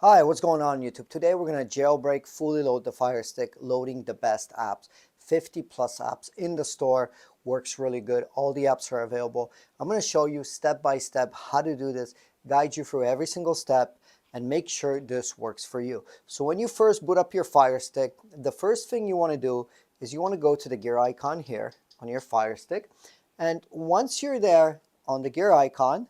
Hi, what's going on YouTube? Today we're going to jailbreak, fully load the Fire Stick, loading the best apps. 50 plus apps in the store, works really good. All the apps are available. I'm going to show you step by step how to do this, guide you through every single step, and make sure this works for you. So when you first boot up your Fire Stick, the first thing you want to do is you want to go to the gear icon here on your Fire Stick. And once you're there on the gear icon,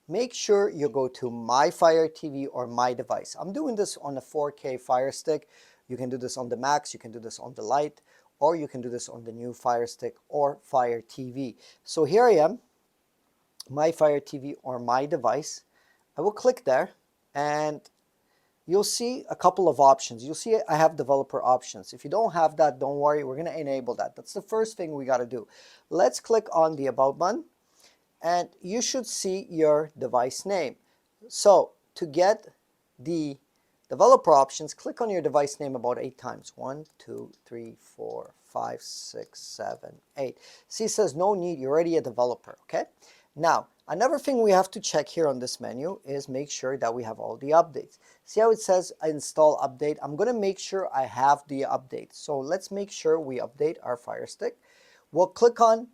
make sure you go to My Fire TV or My Device. I'm doing this on a 4K Fire Stick. You can do this on the Max, you can do this on the Lite, or you can do this on the new Fire Stick or Fire TV. So here I am, My Fire TV or My Device. I will click there and you'll see a couple of options. You'll see I have developer options. If you don't have that, don't worry, we're going to enable that. That's the first thing we got to do. Let's click on the About button. And you should see your device name. So to get the developer options, click on your device name about 8 times. 1, 2, 3, 4, 5, 6, 7, 8. See, it says no need, you're already a developer, okay? Now, another thing we have to check here on this menu is make sure that we have all the updates. See how it says install update? I'm going to make sure I have the update. So let's make sure we update our Fire Stick. We'll click on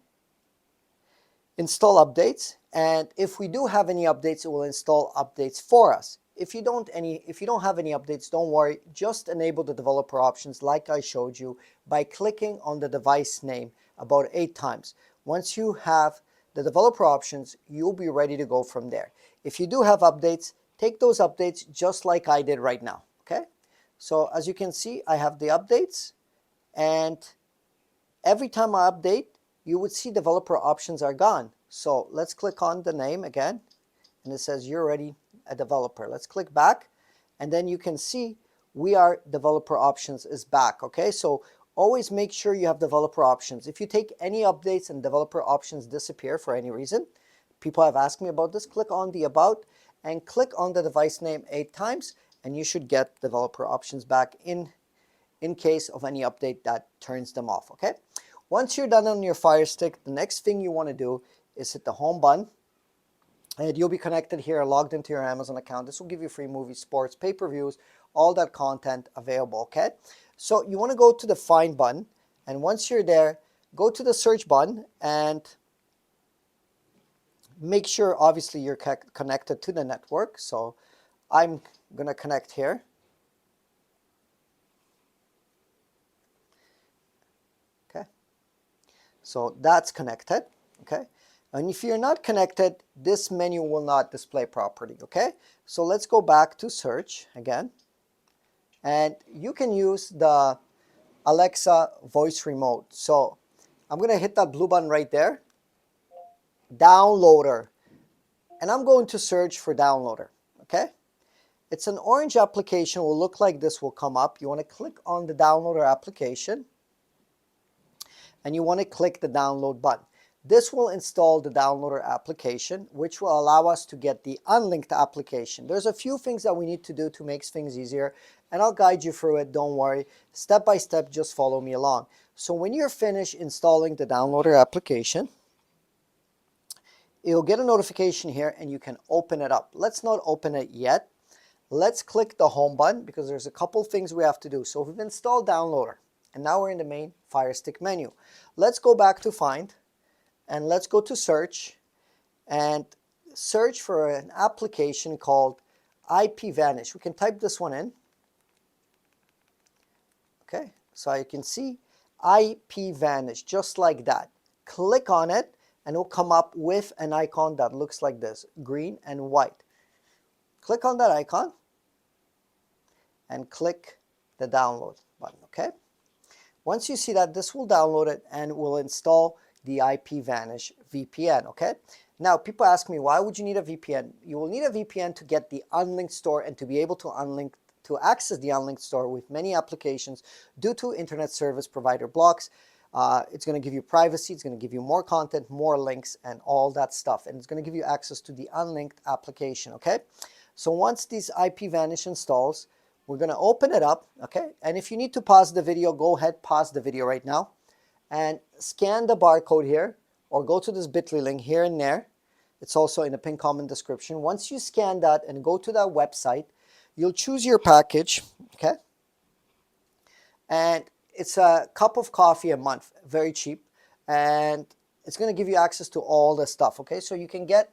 install updates, and if we do have any updates, it will install updates for us. If you don't have any updates, don't worry, just enable the developer options like I showed you by clicking on the device name about 8 times. Once you have the developer options, you'll be ready to go from there. If you do have updates, take those updates just like I did right now, okay? So as you can see, I have the updates, and every time I update, you would see developer options are gone. So let's click on the name again, and it says you're already a developer. Let's click back, and then you can see developer options is back, okay? So always make sure you have developer options. If you take any updates and developer options disappear for any reason, people have asked me about this, click on the About and click on the device name 8 times, and you should get developer options back in case of any update that turns them off, okay? Once you're done on your Fire Stick, the next thing you want to do is hit the home button, and you'll be connected here, logged into your Amazon account. This will give you free movies, sports, pay-per-views, all that content available, okay? So you want to go to the Find button, and once you're there, go to the Search button and make sure, obviously, you're connected to the network. So I'm going to connect here. So that's connected, okay? And if you're not connected, this menu will not display properly, okay? So let's go back to search again. And you can use the Alexa voice remote. So I'm going to hit that blue button right there, downloader. And I'm going to search for downloader, okay? It's an orange application, will look like this, will come up. You want to click on the downloader application, and you want to click the download button. This will install the downloader application, which will allow us to get the unlinked application. There's a few things that we need to do to make things easier, and I'll guide you through it, don't worry. Step by step, just follow me along. So when you're finished installing the downloader application, you'll get a notification here and you can open it up. Let's not open it yet. Let's click the home button because there's a couple things we have to do. So we've installed downloader, and now we're in the main Fire Stick menu. Let's go back to Find, and let's go to Search, and search for an application called IPVanish. We can type this one in. Okay, so you can see IPVanish, just like that. Click on it, and it'll come up with an icon that looks like this, green and white. Click on that icon, and click the download button, okay? Once you see that, this will download it and will install the IPVanish VPN, okay? Now, people ask me, why would you need a VPN? You will need a VPN to get the unlinked store and to be able to access the unlinked store with many applications due to internet service provider blocks. It's going to give you privacy, it's going to give you more content, more links, and all that stuff. And it's going to give you access to the unlinked application, okay? So once this IPVanish installs, we're going to open it up, okay? And if you need to pause the video, go ahead, pause the video right now. And scan the barcode here, or go to this bit.ly link here and there. It's also in the pinned comment description. Once you scan that and go to that website, You'll choose your package, okay? And it's a cup of coffee a month, very cheap. And it's going to give you access to all the stuff, okay? So you can get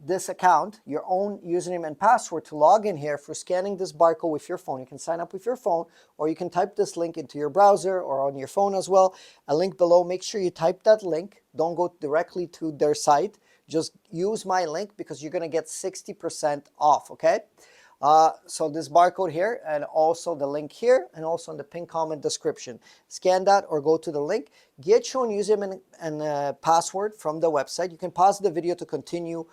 this account, your own username and password to log in here for scanning this barcode with your phone. You can sign up with your phone, or you can type this link into your browser or on your phone as well. A link below, make sure you type that link. Don't go directly to their site. Just use my link because you're going to get 60% off, okay? So this barcode here, and also the link here, and also in the pinned comment description. Scan that or go to the link. Get your own username and password from the website. You can pause the video to continue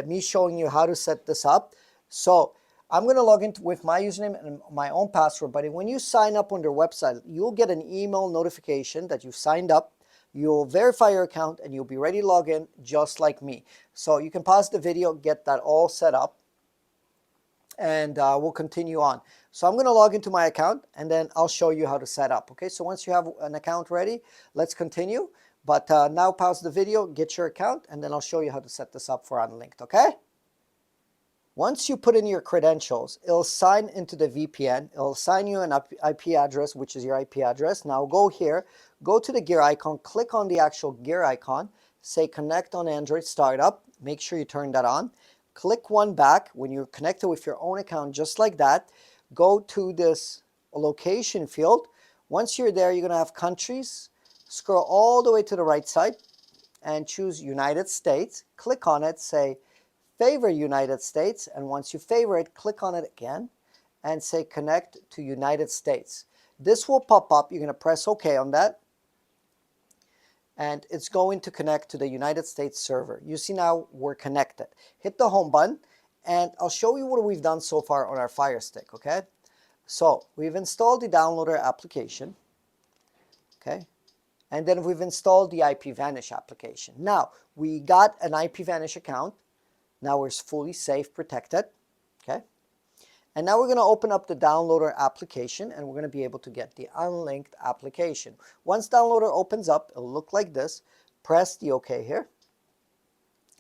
me showing you how to set this up. So I'm going to log in with my username and my own password, but when you sign up on their website, you'll get an email notification that you've signed up. You'll verify your account and you'll be ready to log in just like me. So you can pause the video, get that all set up, and we'll continue on. So I'm going to log into my account and then I'll show you how to set up. Okay, so once you have an account ready, let's continue. But now pause the video, get your account, and then I'll show you how to set this up for Unlinked, okay? Once you put in your credentials, it'll sign into the VPN. It'll assign you an IP address, which is your IP address. Now go here, go to the gear icon, click on the actual gear icon, say connect on Android startup. Make sure you turn that on. Click one back when you're connected with your own account, just like that. Go to this location field. Once you're there, you're going to have countries. Scroll all the way to the right side and choose United States. Click on it, say favor United States, and once you favor it, click on it again and say connect to United States. This will pop up. You're going to press OK on that, and it's going to connect to the United States server. You see now we're connected. Hit the home button, and I'll show you what we've done so far on our Fire Stick, okay? So we've installed the downloader application, okay? And then we've installed the IPVanish application. Now, we got an IPVanish account. Now we're fully safe, protected, okay? And now we're going to open up the downloader application, and we're going to be able to get the unlinked application. Once downloader opens up, it'll look like this. Press the OK here.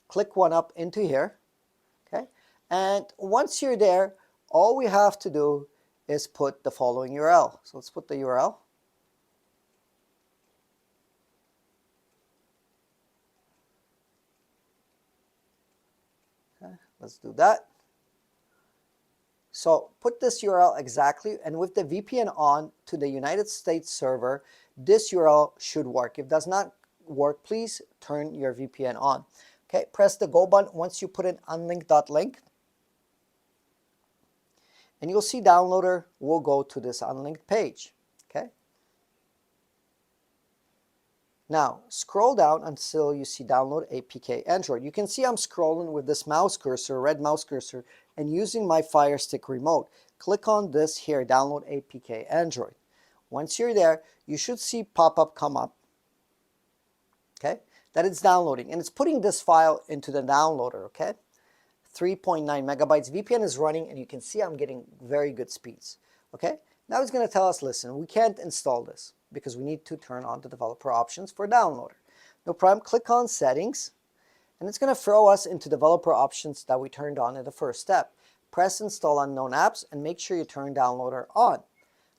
Click one up into here, okay? And once you're there, all we have to do is put the following URL. So let's put the URL. Okay, let's do that. So put this URL exactly, and with the VPN on to the United States server, this URL should work. If it does not work, please turn your VPN on. Okay, press the go button once you put in unlinked.link. And you'll see downloader will go to this unlinked page. Okay. Now, scroll down until you see download APK Android. You can see I'm scrolling with this mouse cursor, red mouse cursor, and using my Fire Stick remote. Click on this here, download APK Android. Once you're there, you should see pop-up come up, okay, that it's downloading. And it's putting this file into the downloader, okay? 3.9 megabytes. VPN is running, and you can see I'm getting very good speeds, okay? Now it's going to tell us, listen, we can't install this because we need to turn on the developer options for downloader. No problem. Click on settings, and it's going to throw us into developer options that we turned on in the first step. Press install unknown apps and make sure you turn downloader on.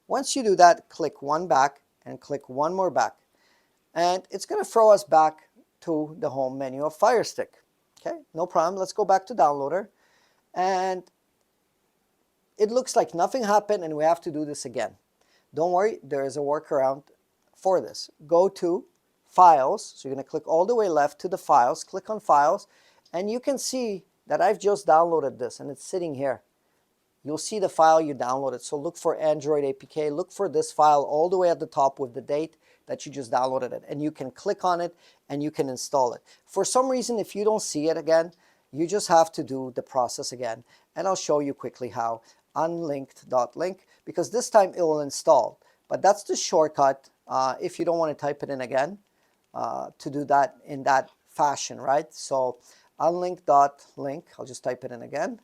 Once you do that, click one back and click one more back. And it's going to throw us back to the home menu of Fire Stick. Okay, no problem. Let's go back to downloader. And it looks like nothing happened and we have to do this again. Don't worry, there is a workaround for this. Go to Files. So you're going to click all the way left to the Files. Click on Files. And you can see that I've just downloaded this and it's sitting here. You'll see the file you downloaded. So look for Android APK. Look for this file all the way at the top with the date that you just downloaded it. And you can click on it and you can install it. For some reason, if you don't see it again, you just have to do the process again. And I'll show you quickly how. Unlinked.link, because this time it will install. But that's the shortcut if you don't want to type it in again to do that in that fashion, right? So unlinked.link, I'll just type it in again.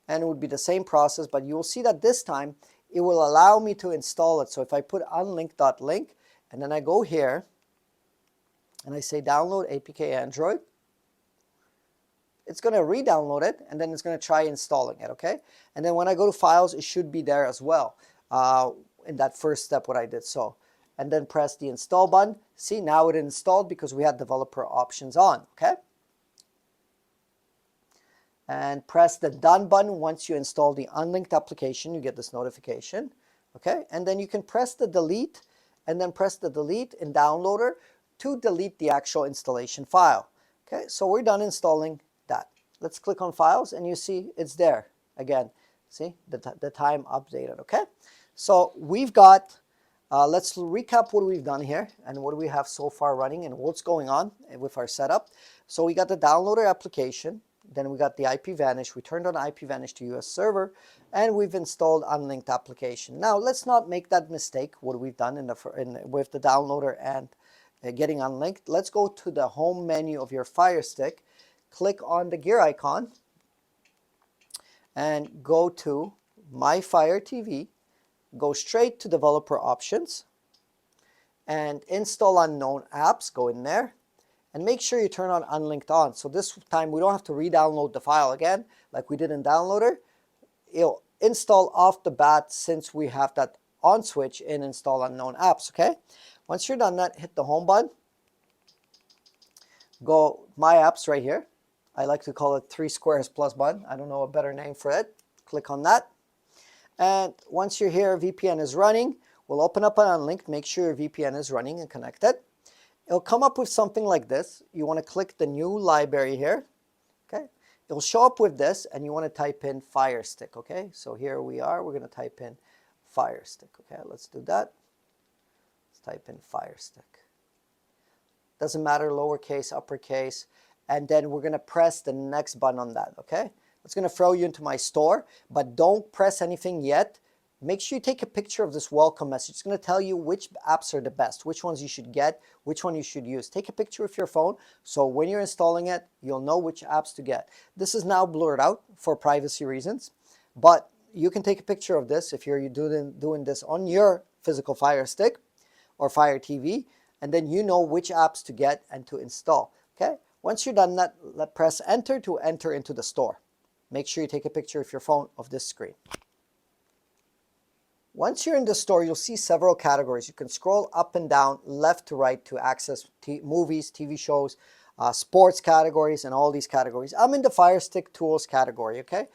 And it would be the same process, but you will see that this time it will allow me to install it. So if I put unlinked.link and then I go here and I say download APK Android, it's going to re-download it, and then it's going to try installing it, okay? And then when I go to files, it should be there as well in that first step what I did. So, and then press the install button. See, now it installed because we had developer options on, okay? And press the done button once you install the unlinked application. You get this notification, okay? And then you can press the delete, and then press the delete in downloader to delete the actual installation file. Okay, so we're done installing that. Let's click on files, and you see it's there again. See the time updated. Okay, so we've got let's recap what we've done here and what we have so far running and what's going on with our setup. So we got the downloader application, then we got the IPVanish. We turned on IPVanish to US server, and we've installed unlinked application. Now let's not make that mistake what we've done with the downloader and getting unlinked. Let's go to the home menu of your Fire Stick, click on the gear icon, and go to My Fire TV. Go straight to developer options and install unknown apps. Go in there and make sure you turn on unlinked on. So this time we don't have to re-download the file again like we did in downloader. It'll install off the bat since we have that on switch in install unknown apps, okay? Once you're done that, hit the home button. Go My Apps right here. I like to call it 3 squares plus button. I don't know a better name for it. Click on that. And once you're here, VPN is running. We'll open up an unlinked. Make sure your VPN is running and connected. It'll come up with something like this. You want to click the new library here. Okay. It'll show up with this, and you want to type in Fire Stick. Okay. So here we are. We're going to type in Fire Stick. Okay. Let's do that. Let's type in Fire Stick. Doesn't matter, lowercase, uppercase. And then we're going to press the next button on that. Okay. It's going to throw you into my store, but don't press anything yet. Make sure you take a picture of this welcome message. It's going to tell you which apps are the best, which ones you should get, which one you should use. Take a picture with your phone, so when you're installing it, you'll know which apps to get. This is now blurred out for privacy reasons, but you can take a picture of this if you're doing this on your physical Fire Stick or Fire TV, and then you know which apps to get and to install. Okay. Once you're done that, press enter to enter into the store. Make sure you take a picture with your phone of this screen. Once you're in the store, you'll see several categories. You can scroll up and down, left to right to access movies, TV shows, sports categories, and all these categories. I'm in the Fire Stick Tools category, okay?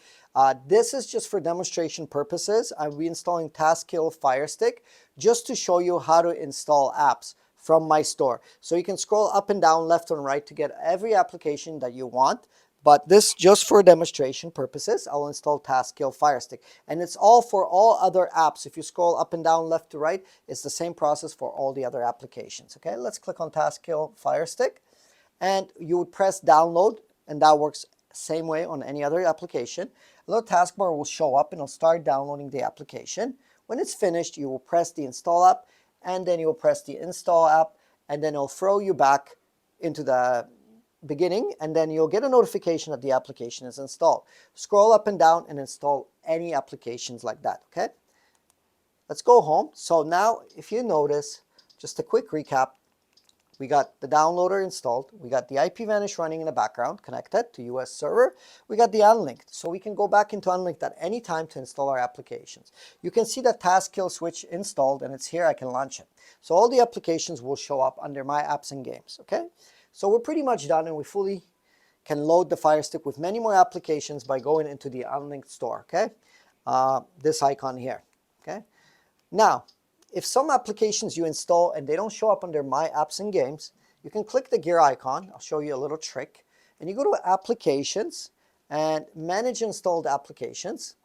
This is just for demonstration purposes. I'll be installing Taskkill Fire Stick just to show you how to install apps from my store. So you can scroll up and down, left and right to get every application that you want. But this just for demonstration purposes. I'll install Taskkill Fire Stick. And it's all for all other apps. If you scroll up and down, left to right, it's the same process for all the other applications. Okay, let's click on Taskkill Fire Stick. And you would press download, and that works same way on any other application. A little taskbar will show up, and it'll start downloading the application. When it's finished, you will press the install app, and then you will press the install app, and then it'll throw you back into the beginning, and then you'll get a notification that the application is installed. Scroll up and down and install any applications like that, okay? Let's go home. So now, if you notice, just a quick recap, we got the downloader installed, we got the IPVanish running in the background, connected to US server, we got the unlinked, so we can go back into unlinked at any time to install our applications. You can see that Taskkill switch installed, and it's here. I can launch it. So all the applications will show up under my apps and games, okay? So we're pretty much done, and we fully can load the Fire Stick with many more applications by going into the unlinked store, okay? This icon here, okay? Now, if some applications you install and they don't show up under My Apps and Games, you can click the gear icon. I'll show you a little trick. And you go to Applications and Manage Installed Applications.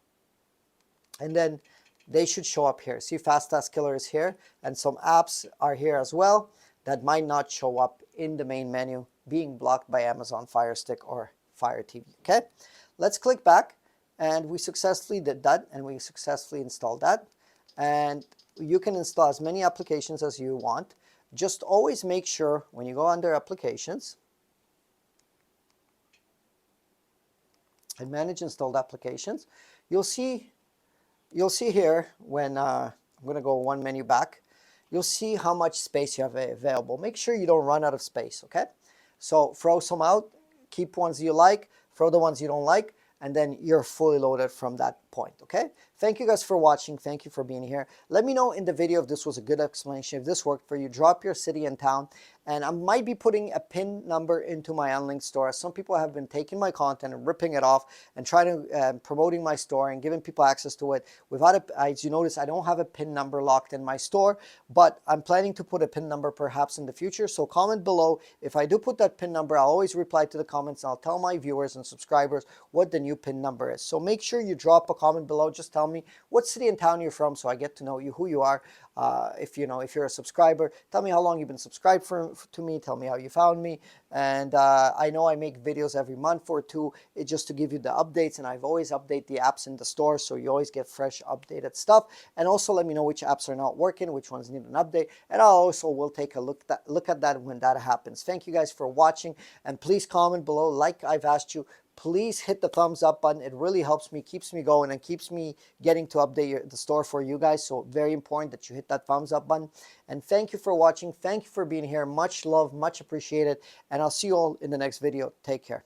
And then they should show up here. See, Fast Task Killer is here, and some apps are here as well that might not show up in the main menu, being blocked by Amazon Fire Stick or Fire TV, okay? Let's click back, and we successfully did that, and we successfully installed that. And you can install as many applications as you want. Just always make sure when you go under Applications and Manage Installed Applications, you'll see here when I'm going to go one menu back, you'll see how much space you have available. Make sure you don't run out of space, okay? So throw some out, keep ones you like, throw the ones you don't like, and then you're fully loaded from that point, okay? Thank you guys for watching. Thank you for being here. Let me know in the video if this was a good explanation, if this worked for you. Drop your city and town, and I might be putting a pin number into my unlinked store. Some people have been taking my content and ripping it off and trying to promoting my store and giving people access to it without it. As you notice, I don't have a pin number locked in my store, but I'm planning to put a pin number perhaps in the future. So comment below. If I do put that pin number, I'll always reply to the comments, and I'll tell my viewers and subscribers what the new pin number is. So make sure you drop a comment below. Just tell me what city and town you're from, so I get to know you, who you are. If you're a subscriber, tell me how long you've been subscribed to me. Tell me how you found me. And I know I make videos every month or two, just to give you the updates, and I've always update the apps in the store, so you always get fresh updated stuff. And also let me know which apps are not working, which ones need an update, and I also will take a look at that when that happens. Thank you guys for watching, and please comment below. Like I've asked you, please hit the thumbs up button. It really helps me, keeps me going, and keeps me getting to update the store for you guys. So very important that you hit that thumbs up button. And thank you for watching. Thank you for being here. Much love, much appreciated. And I'll see you all in the next video. Take care.